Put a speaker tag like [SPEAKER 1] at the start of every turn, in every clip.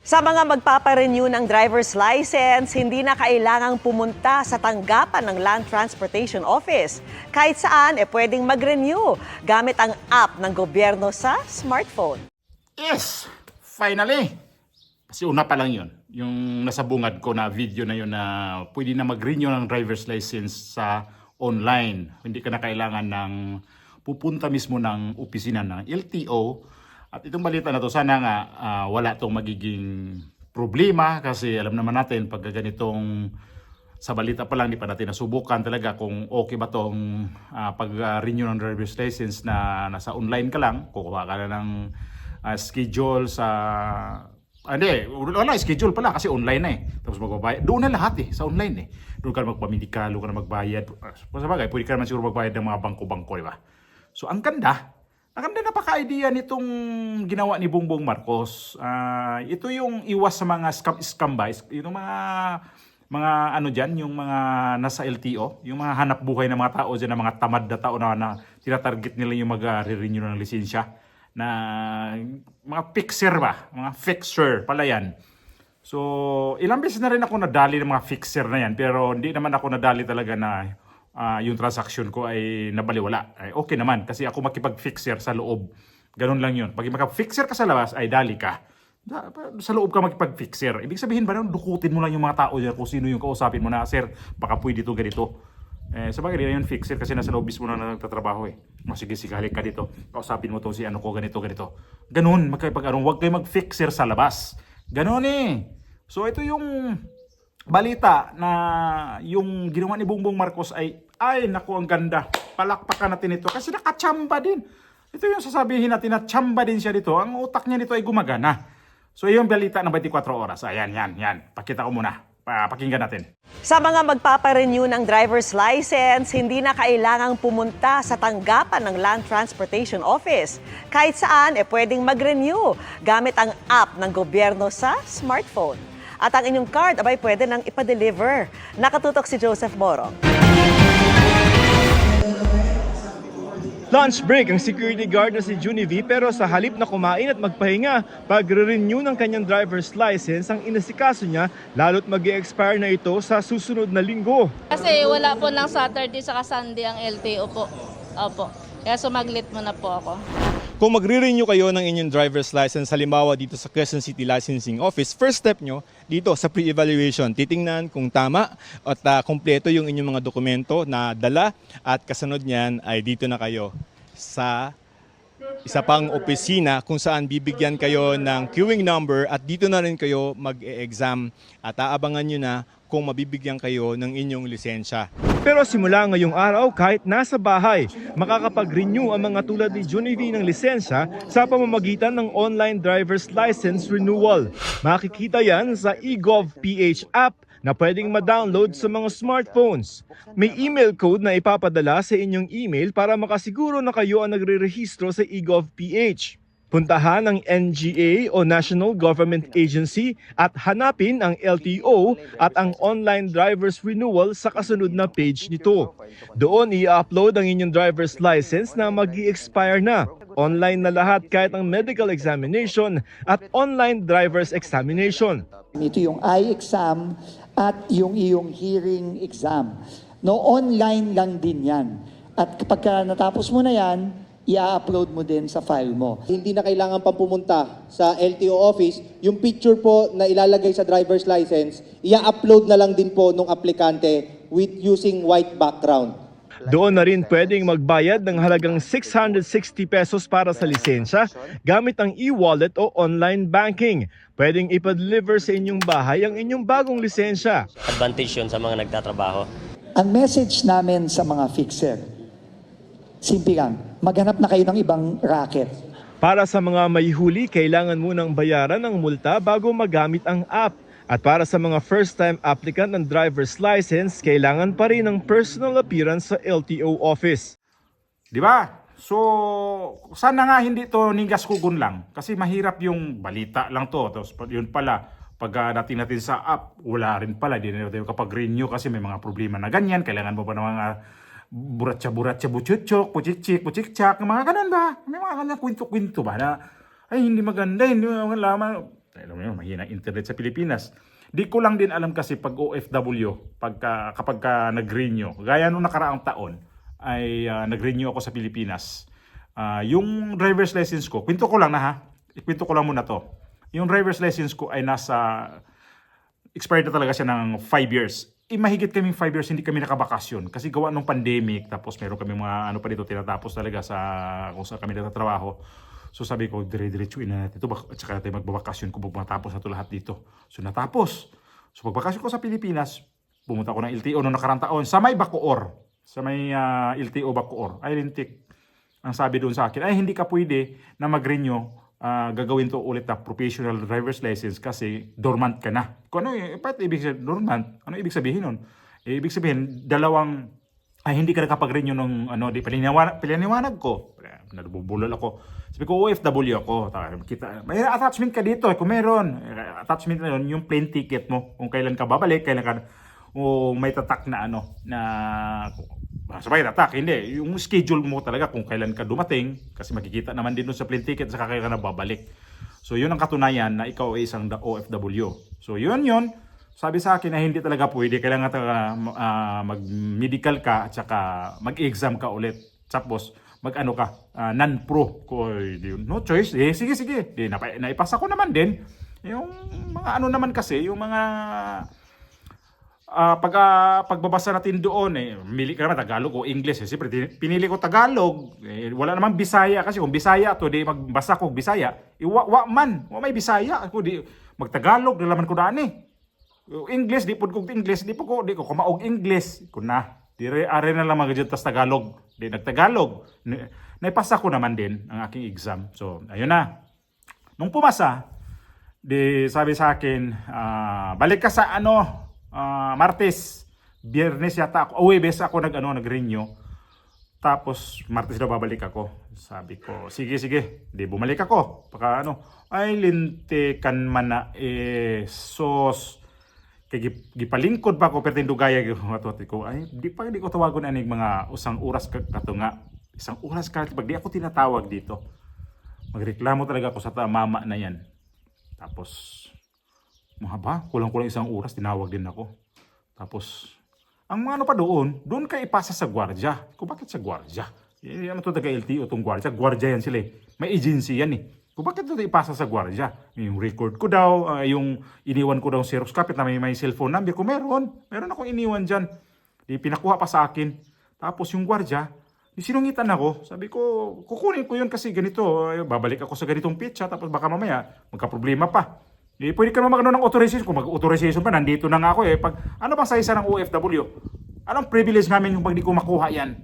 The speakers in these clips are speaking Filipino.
[SPEAKER 1] Sa mga magpaparenew ng driver's license, hindi na kailangang pumunta sa tanggapan ng Land Transportation Office. Kahit saan, pwedeng mag-renew gamit ang app ng gobyerno sa smartphone.
[SPEAKER 2] Yes! Finally! Kasi una pa lang yun. Yung nasa bungad ko na video na yun na pwede na mag-renew ng driver's license sa online. Hindi ka na kailangan ng pupunta mismo ng opisina ng LTO. At itong balita na to, sana nga wala itong magiging problema kasi alam naman natin pag ganitong sa balita pa lang, di pa natin nasubukan talaga kung okay ba itong pag-renew ng driver's license na nasa online ka lang, kukuha ka na ng schedule sa... hindi, wala, schedule pala kasi online na eh. Tapos magbabayad. Doon na lahat eh, sa online eh. Doon ka na magpamedikal, doon ka na magbayad. Sa bagay, pwede ka naman siguro magbayad ng mga bangko-bangko, di ba? So, ang ganda. Ang ganda na paka-idea nitong ginawa ni Bongbong Marcos. Ito yung iwas sa mga scam ba? Yung mga ano dyan, yung mga nasa LTO, yung mga hanap buhay ng mga tao dyan, ng mga tamad na tao na tinatarget nila yung mag-renew ng lisensya. Na mga fixer ba? Mga fixer pala yan. So, ilang beses na rin ako nadali ng mga fixer na yan, pero hindi naman ako nadali talaga na yung transaction ko ay nabaliwala. Ay, okay naman kasi ako makipag-fixer sa loob. Ganun lang yun. Pag makapag-fixer ka sa labas, ay dali ka. Sa loob ka makipag-fixer. Ibig sabihin ba nang dukutin mo lang yung mga tao dyan kung sino yung kausapin mo na, sir, baka pwede ito ganito. Sa bagay, di na yun fixer kasi nasa loob mismo na nagtatrabaho eh. Sige, halik ka dito. Kausapin mo to si ano ko, ganito. Ganun, huwag kayo mag-fixer sa labas. Ganun eh. So ito yung balita na yung ginawa ni Bongbong Marcos ay naku, ang ganda. Palakpakan natin ito kasi nakachamba din. Ito yung sasabihin natin na chamba din siya dito. Ang utak niya dito ay gumagana. So yung balita ng 24 oras. Ayan, yan. Pakita ko muna. Pakinggan natin.
[SPEAKER 1] Sa mga magpaparenew ng driver's license, hindi na kailangang pumunta sa tanggapan ng Land Transportation Office. Kahit saan, pwedeng mag-renew gamit ang app ng gobyerno sa smartphone. At ang inyong card, pwede nang ipa-deliver. Nakatutok si Joseph Moro.
[SPEAKER 3] Lunch break ang security guard na si Junivi pero sa halip na kumain at magpahinga, pagre-renew ng kanyang driver's license ang inasikaso niya lalo't mag-e-expire na ito sa susunod na linggo.
[SPEAKER 4] Kasi wala po ng Saturday saka Sunday ang LTO po. Opo. Kaya sumaglit muna po ako.
[SPEAKER 3] Kung magre-renew kayo ng inyong driver's license, halimbawa dito sa Quezon City Licensing Office, first step nyo dito sa pre-evaluation, titingnan kung tama at kumpleto yung inyong mga dokumento na dala at kasunod niyan ay dito na kayo sa isa pang opisina kung saan bibigyan kayo ng queuing number at dito na rin kayo mag-e-exam at aabangan nyo na kung mabibigyan kayo ng inyong lisensya. Pero simula ngayong araw, kahit nasa bahay, makakapag-renew ang mga tulad ni Junivi ng lisensya sa pamamagitan ng online driver's license renewal. Makikita yan sa eGov.ph app na pwedeng ma-download sa mga smartphones. May email code na ipapadala sa inyong email para makasiguro na kayo ang nagre-rehistro sa eGov.ph. Puntahan ang NGA o National Government Agency at hanapin ang LTO at ang online driver's renewal sa kasunod na page nito. Doon i-upload ang inyong driver's license na mag-i-expire na. Online na lahat kahit ang medical examination at online driver's examination.
[SPEAKER 5] Ito yung eye exam at yung iyong hearing exam. No, online lang din yan. At kapag natapos mo na yan, i-upload mo din sa file mo.
[SPEAKER 6] Hindi na kailangan pang pumunta sa LTO office. Yung picture po na ilalagay sa driver's license, i-upload na lang din po ng aplikante with using white background.
[SPEAKER 3] Doon na rin pwedeng magbayad ng halagang 660 pesos para sa lisensya gamit ang e-wallet o online banking. Pwedeng ipa-deliver sa inyong bahay ang inyong bagong lisensya.
[SPEAKER 7] Advantage yun sa mga nagtatrabaho.
[SPEAKER 5] Ang message namin sa mga fixer, simple lang, maghanap na kayo ng ibang racket.
[SPEAKER 3] Para sa mga may huli, kailangan munang bayaran ng multa bago magamit ang app. At para sa mga first-time applicant ng driver's license, kailangan pa rin ng personal appearance sa LTO office.
[SPEAKER 2] Di ba? So, sana nga hindi to nigas kugun lang. Kasi mahirap yung balita lang to. Tapos yun pala, pag natin sa app, wala rin pala. Di na tayo kapag renew kasi may mga problema na ganyan. Kailangan mo pa ng mga buratsa-buratsa, buchuchok, puchikchik, mga ganun ba? May mga ganyan kwento-kwento ba na, ay hindi maganda, hindi mo laman. alam mo yun, mahina internet sa Pilipinas. Di ko lang din alam kasi pag OFW, kapag nag-renew, gaya nung nakaraang taon, ay nag-renew ako sa Pilipinas. Yung driver's license ko, kwento ko lang na ha, ikwento ko lang muna to. Yung driver's license ko ay expired na talaga siya ng 5 years. Mahigit kaming 5 years, hindi kami nakabakasyon. Kasi gawa nung pandemic, tapos meron kami mga ano pa dito, tinatapos talaga kung saan kami nagtatrabaho. So sabi ko, dire-diretsuin na natin ito. At saka natin magbabakasyon kung matapos na ito lahat dito. So natapos. So pagbakasyon ko sa Pilipinas, pumunta ko ng LTO noong nakarang taon sa may Bacoor. Sa may LTO Bacoor. Ay, lintik. Ang sabi doon sa akin, ay hindi ka pwede na mag-renew. Gagawin to ulit na professional driver's license kasi dormant ka na. Kung ano ba't ibig sabihin dormant? Ano ibig sabihin nun? Ibig sabihin, hindi ka nakapag-renew ng pinaniwanag ko. Nabubulol ako. Sabi ko, OFW ako. May attachment ka dito. Kung meron, attachment na yun, yung plane ticket mo. Kung kailan ka babalik, may tatak na sabay tatak. Hindi. Yung schedule mo talaga kung kailan ka dumating. Kasi makikita naman din doon sa plane ticket saka kailan ka na babalik. So yun ang katunayan na ikaw ay isang OFW. So yun. Sabi sa akin na hindi talaga pwede. Kailangan mag-medical ka at saka mag-exam ka ulit. Tapos mag-ano ka, non-pro. No choice. Sige. Naipasa ko naman din. Yung mga ano naman kasi, yung mga pagbabasa natin doon, mili ka naman Tagalog o English. Siyempre, pinili ko Tagalog. Wala namang Bisaya kasi kung Bisaya to, di magbasa ko Bisaya. Wa may Bisaya. Ako di mag-Tagalog, nalaman ko daan English, di po ko kumaog English. Kuna. Are na lang mga tas Tagalog. Di nagtagalog. Naipasa ko naman din ang aking exam. So, ayun na. Nung pumasa, di sabi sa akin, balik ka sa Martes. Biyernes yata ako. Huwebes ako nag-renew. Tapos, Martes daw babalik ako. Sabi ko, sige. Di bumalik ako. Ay lintikan man na sos. Kaya gipalingkod pa ko pero tindugaya ko ay di ko tawagon aning mga usang oras katunga. Isang oras ka pag di ako tinatawag dito. Magreklamo talaga ako sa mama na yan. Tapos kulang-kulang isang oras tinawag din ako. Tapos ang mga pa doon ka ipasa sa gwardiya. Ko bakit sa gwardiya? Ano to taga LTO tong gwardiya? Gwardiya yan sila. May agency yan Kung bakit ito ipasa sa gwardiya? Yung record ko daw, yung iniwan ko daw Xerox copy na may cellphone number ko. Meron akong iniwan dyan. Pinakuha pa sa akin. Tapos yung gwardiya, sinungitan ako. Sabi ko, kukunin ko yun kasi ganito. Babalik ako sa ganitong pitcha. Tapos baka mamaya, magka-problema pa. Pwede ka naman ng authorization. Kung mag-authorization pa, nandito na nga ako ano bang sa isa ng OFW? Anong privilege namin yung pag di ko makuha yan?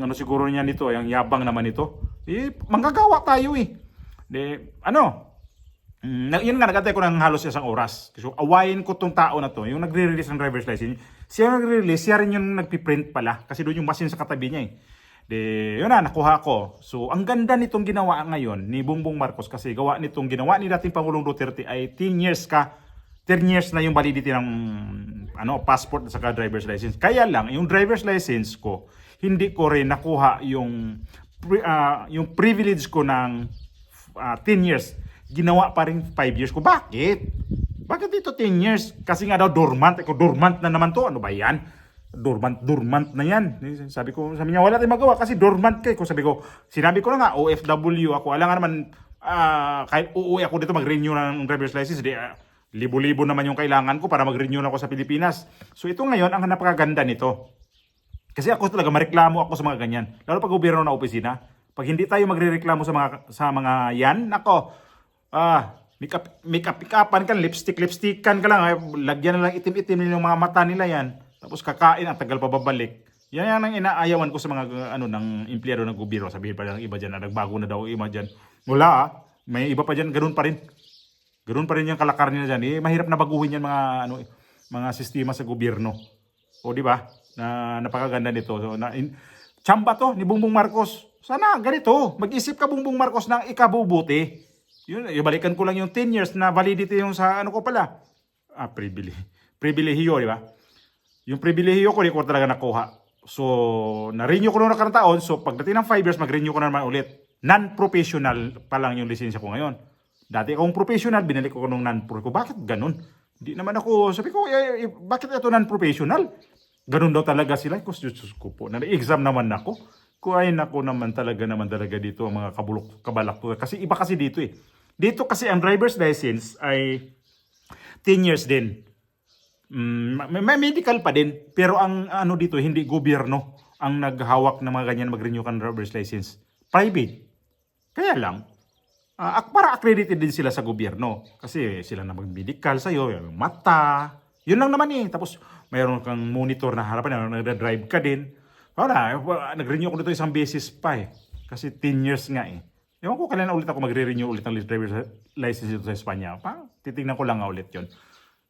[SPEAKER 2] Ano siguro niya nito, yung yabang naman ito. Manggagawa tayo yun nga, nagantay ko ng halos isang oras. So, awayin ko tong tao na to, yung nagre-release ng driver's license. Siya yung nagre-release, siya rin yung nagpiprint pala. Kasi doon yung machine sa katabi niya yun na, nakuha ko. So, ang ganda nitong ginawa ngayon ni Bongbong Marcos kasi ginawa ni dating Pangulong Duterte ay 10 years na yung validity ng passport at saka driver's license. Kaya lang, yung driver's license ko, hindi ko rin nakuha yung privilege ko ng 10 years. Ginawa pa rin 5 years ko. Bakit? Bakit dito 10 years? Kasi nga daw dormant. Dormant na naman to. Ano ba yan? Dormant na yan. Sabi niya, wala tayong magawa kasi dormant kayo. Sinabi ko na nga, OFW ako. Alam nga naman, kahit uuwi ako dito mag-renew ng driver's license, libo-libo naman yung kailangan ko para mag-renew na ako sa Pilipinas. So ito ngayon, ang napakaganda nito. Kasi ako talaga, mareklamo ako sa mga ganyan. Lalo pag gobyerno na opisina. Pag hindi tayo magrereklamo sa mga yan, make-up-pick-upan ka, lipstick-lipstickan ka lang. Lagyan na lang itim-itim yung mga mata nila yan. Tapos kakain, ang tagal pa babalik. Yan ang inaayawan ko sa mga ng empleyado ng gobyerno. Sabihin pa ng iba dyan na nagbago na daw iba dyan. Wala may iba pa dyan, ganun pa rin. Ganun pa rin yung kalakaran nila dyan. Mahirap na baguhin yan mga sistema sa gobyerno. O di ba? Na napakaganda nito. So, tsamba to ni Bongbong Marcos. Sana ganito. Mag-isip ka Bongbong Marcos ng ikabubuti. Yun, ibalikan ko lang yung 10 years na validity yung sa ko pala. Pribilehiyo, di ba? Yung pribilehiyo ko, di ko talaga nakuha. So, na-renew ko noong nakarang taon. So, pagdating ng 5 years, mag-renew ko na naman ulit. Non-professional pa lang yung lisensya ko ngayon. Dati akong professional, binalik ko nung non-pro ko. Bakit ganun? Hindi naman ako, sabi ko, bakit ito non-professional? Ganun daw talaga sila. Diyos ko po, na-exam naman ako. Kuhain ako naman talaga dito ang mga kabalak ko. Kasi iba kasi dito eh. Dito kasi ang driver's license ay 10 years din. May medical pa din, pero ang ano dito, hindi gobyerno ang naghawak ng mga ganyan mag-renew ng driver's license. Private. Kaya lang, para accredited din sila sa gobyerno. Kasi sila na mag-medical sa'yo, yung mata. Yun lang naman eh. Tapos mayroon kang monitor na harapan, nag-drive ka din. Para, nag-renew ko dito isang beses pa eh. Kasi 10 years nga eh. Ewan ko kailan ulit ako magre-renew ulit ng driver's license dito sa Espanya. Titignan ko lang nga ulit yun.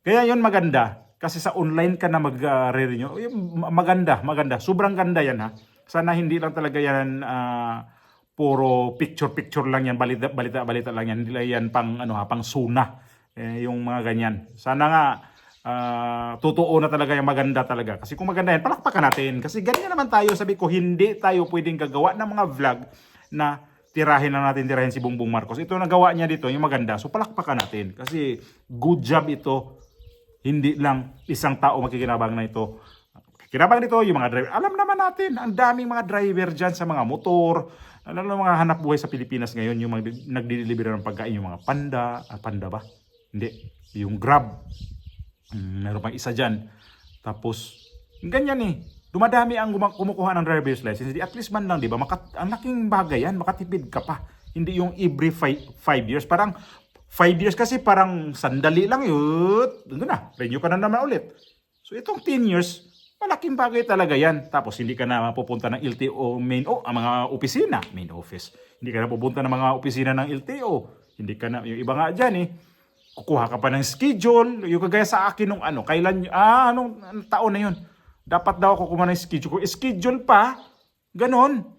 [SPEAKER 2] Kaya yun maganda. Kasi sa online ka na mag-renew. Maganda. Sobrang ganda yan ha. Sana hindi lang talaga yan puro picture lang yan, balita lang yan. Hindi lang yan pang suna. Yung mga ganyan. Sana nga totoo na talaga yung maganda talaga. Kasi kung maganda yan, palakpakan natin. Kasi ganyan naman tayo. Sabi ko, hindi tayo pwedeng gagawa ng mga vlog na tirahin si Bongbong Marcos. Ito nagawa niya dito, yung maganda. So palakpakan natin. Kasi good job ito. Hindi lang isang tao makikinabang na ito. Kinabang nito yung mga driver. Alam naman natin, ang daming mga driver dyan sa mga motor. Alam mo mga hanap buhay sa Pilipinas ngayon, yung mga nagdi-deliver ng pagkain, yung mga panda. Panda ba? Hindi. Yung Grab. Meron pang isa dyan. Tapos, ganyan eh. Dumadami ang kumukuha ng driver's license. At least man lang, di ba? Ang laking bagay yan, makatipid ka pa. Hindi yung every 5 years. Parang 5 years kasi parang sandali lang yun. Doon na, renew ka na naman ulit. So itong 10 years, malaking bagay talaga yan. Tapos hindi ka na mapupunta ng LTO ang mga opisina, main office. Hindi ka na pupunta ng mga opisina ng LTO. Hindi ka na, yung iba nga dyan eh. Kukuha ka pa ng schedule. Yung kagaya sa akin nung kailan, anong taon na yun. Dapat daw ako kumuha ng schedule ko. Schedule pa, ganon.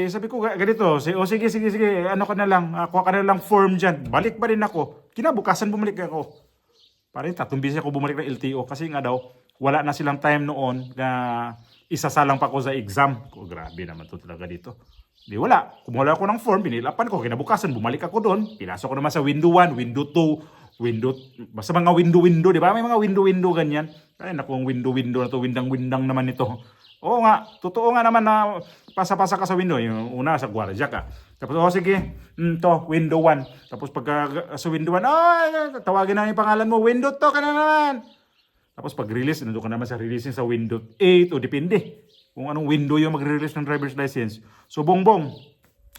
[SPEAKER 2] Sabi ko, ganito, sige, ano ka na lang, kuha ka na lang form dyan. Balik pa rin ako. Kinabukasan bumalik ako. Parang 3 beses ako bumalik ng LTO kasi nga daw, wala na silang time noon na isasalang pa ako sa exam. Grabe naman to talaga dito. Di wala. Kumuha ako ng form, binilapan ko. Kinabukasan, bumalik ako doon. Pinasok ko naman sa window 1, window 2, basta mga window, di ba? May mga window ganyan. Ay, naku, ang window na to, windang naman ito. Oo nga, totoo nga naman na pasa-pasa ka sa window. Yung una, sa gwardiya ka. Tapos, sige, window 1. Tapos pagka sa window 1, tawagin na yung pangalan mo, window 2 ka na naman. Tapos pag-release, nandun ka naman sa releasing sa window 8 o depende kung anong window yung mag-release ng driver's license. So, Bongbong,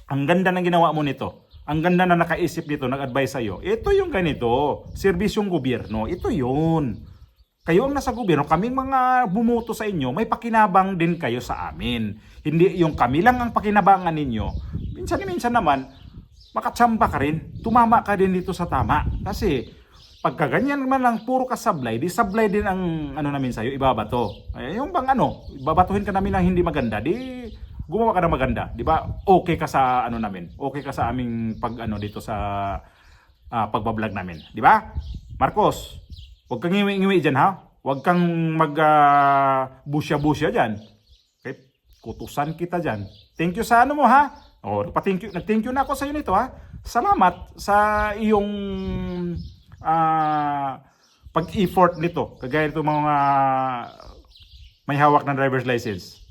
[SPEAKER 2] ang ganda ng ginawa mo nito. Ang ganda na nakaisip nito, nag-advise sa'yo. Ito yung ganito, serbisyong gobyerno. Ito yun. Kayo ang nasa gobyerno, kaming mga bumuto sa inyo, may pakinabang din kayo sa amin. Hindi yung kami lang ang pakinabangan ninyo. Minsan naman, makatsamba ka rin, tumama ka din dito sa tama. Kasi, pagka ganyan man lang, puro ka sablay, di sablay din ang namin sa'yo, ibabato. Yung bang ibabatuhin ka namin ng hindi maganda, di gumawa ka na maganda. Di ba? Okay ka sa namin. Okay ka sa aming dito sa pagbablog namin. Di ba? Marcos, huwag kang ngiwi-ngiwi dyan ha. Huwag kang busya-busya dyan. Okay? Kutusan kita dyan. Thank you sa mo ha. Nag-thank you na ako sa iyo nito ha. Salamat sa iyong pag-effort nito. Kagaya nito mga may hawak ng driver's license.